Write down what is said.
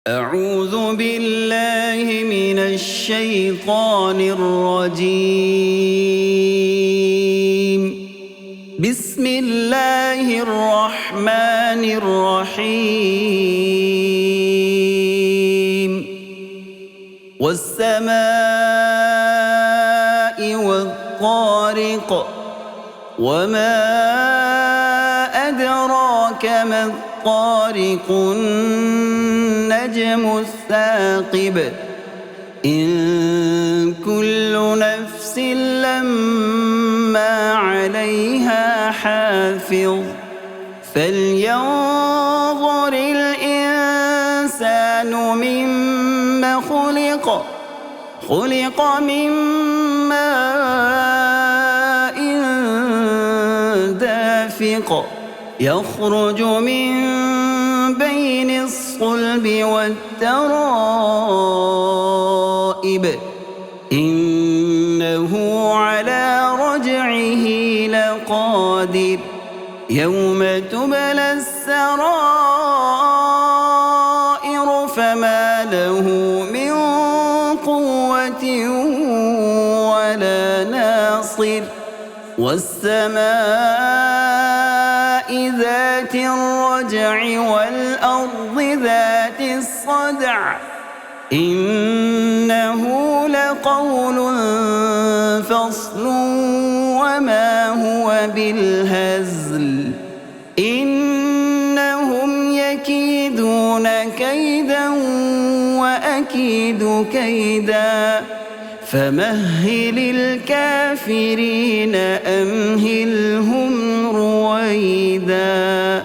أعوذ بالله من الشيطان الرجيم. بسم الله الرحمن الرحيم. والسماء والطارق وما أدراك ما الطارق النجم الثاقب إن كل نفس لما عليها حافظ فلينظر الإنسان مما خلق من ماء دافق يخرج من بين الصلب والترائب إنه على رجعه لقادر يوم تبلى السرائر فما له من قوة ولا ناصر والسماء ذات الرجع والأرض ذات الصدع إنه لقول فصل وما هو بالهزل إنهم يكيدون كيدا وأكيد كيدا فمهل الكافرين أمهلهم رويدا.